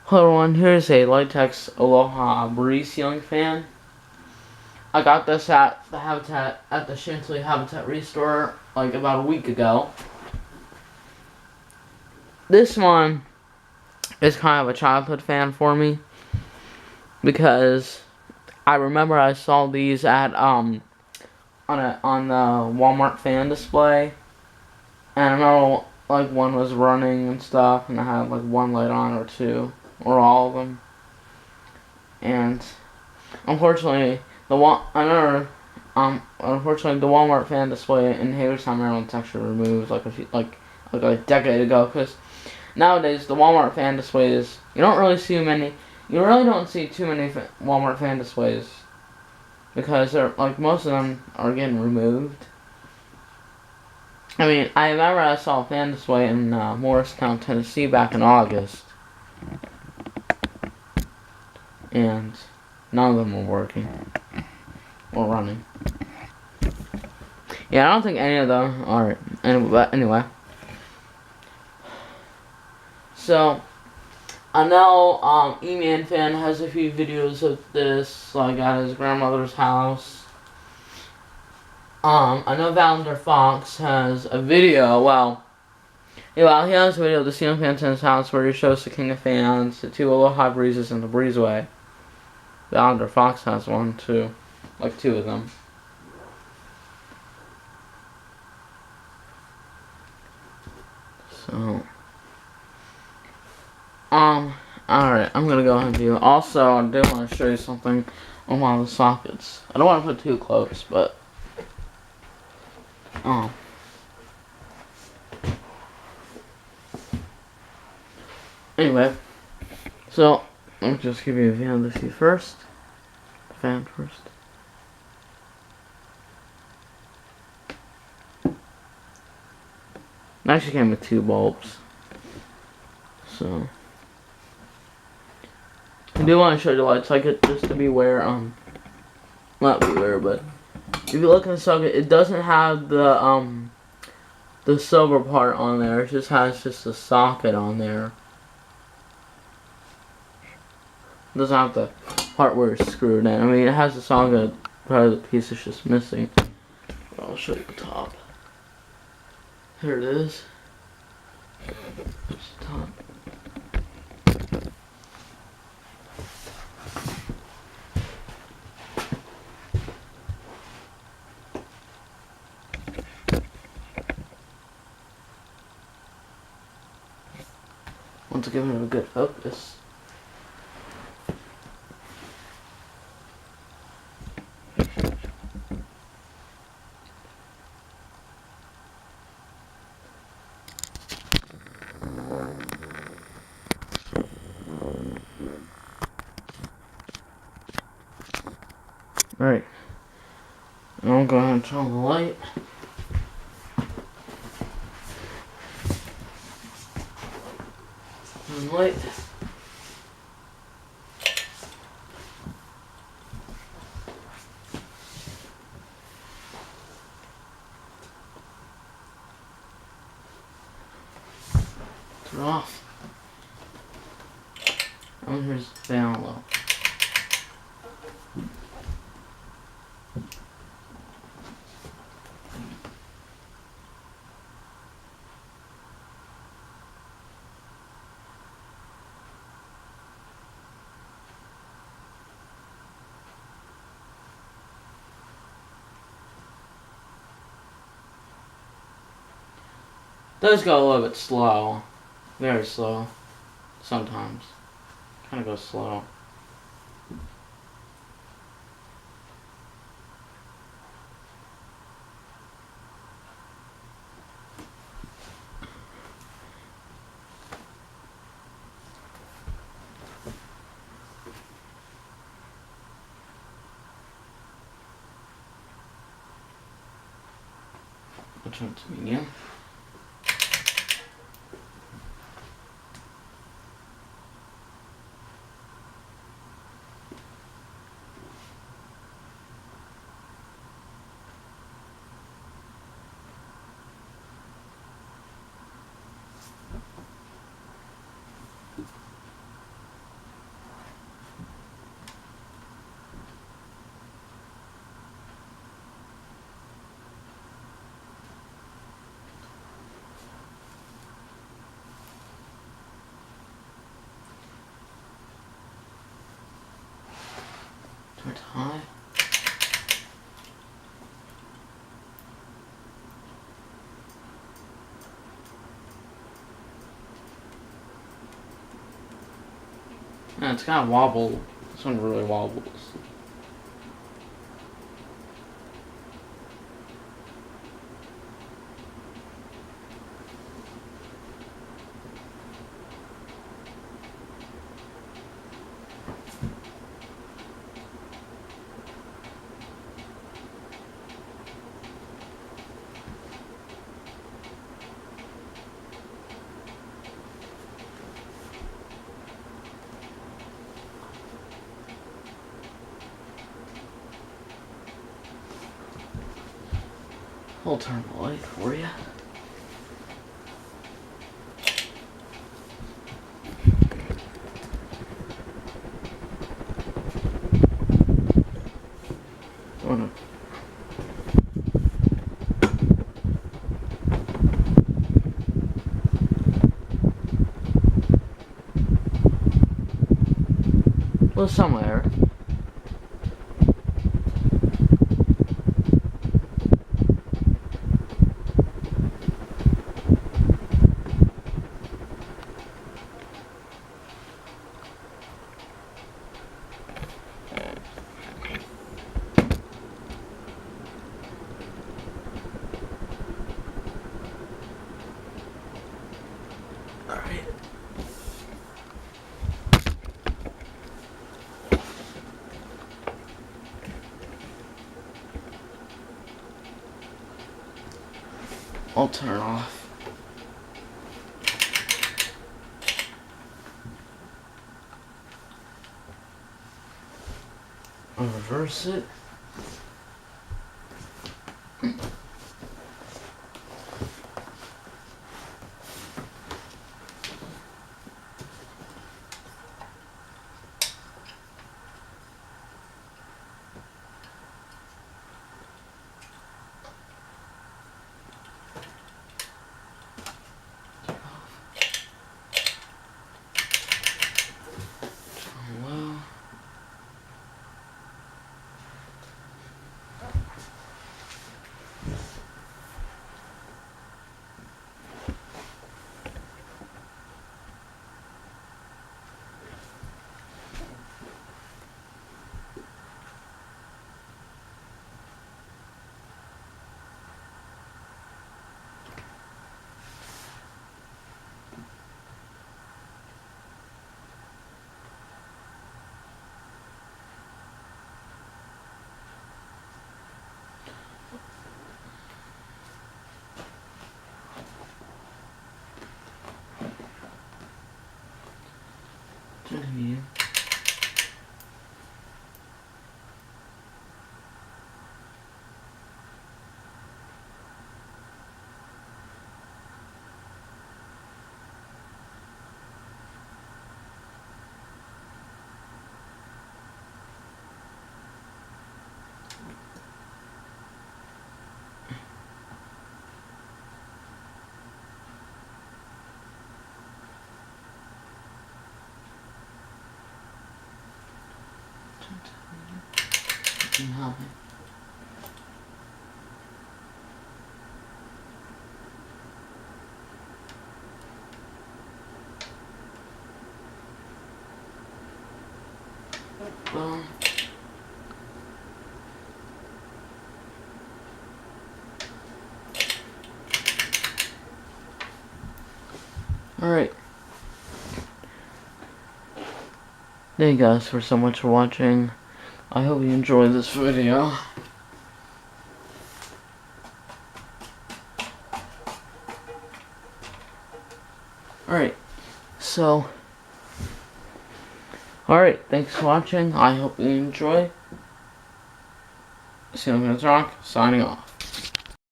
Hello everyone, here's a Litex Aloha Breeze ceiling fan. I got this at the Chantilly Habitat Restore like about a week ago. This one is kind of a childhood fan for me because I remember I saw these at on the Walmart fan display, and I remember like one was running and stuff, and I had like one light on or two or all of them, and unfortunately, unfortunately, the Walmart fan display in Hagerstown, Maryland, is actually removed like a decade ago. Because nowadays the Walmart fan displays, you really don't see too many Walmart fan displays because they're like most of them are getting removed. I mean, I remember I saw a fan display in Morristown, Tennessee, back in August, and none of them were working or running. Yeah, I don't think any of them are. But anyway. So, I know E-Man Fan has a few videos of this, like at his grandmother's house. I know Valender Fox has a video, he has a video of the ceiling fans in his house where he shows the King of Fans, the two Aloha Breezes, and the Breezeway. Valender Fox has one too, like two of them. So, alright, I'm gonna go ahead and do. Also, I do want to show you something on one of the sockets. I don't want to put too close, but, anyway, so, let me just give you a fan to see first. Fan first. It actually came with two bulbs. So, I do want to show you the light socket just to beware, not beware, but if you look in the socket, it doesn't have the silver part on there. It just has the socket on there. It doesn't have the part where it's screwed in. I mean, it has the socket, but the piece is just missing. But I'll show you the top. Here it is. There's the top. Want to give it a good focus. Alright. I'll go ahead and turn on the light. Turn the light. Turn it off. And here's the fan low. It does go a little bit slow. Very slow. Sometimes. Kind of goes slow. I'll turn it to medium. Too high. Yeah, it's kind of wobbled. This one really wobbles. I'll turn the light for you. Well, somewhere. Alright. I'll turn off. I'll reverse it. Turn to medium. High. Well, alright. Thank you guys for so much for watching. I hope you enjoyed this video. Alright, so, alright, thanks for watching. I hope you enjoy. Ceiling Rock, signing off.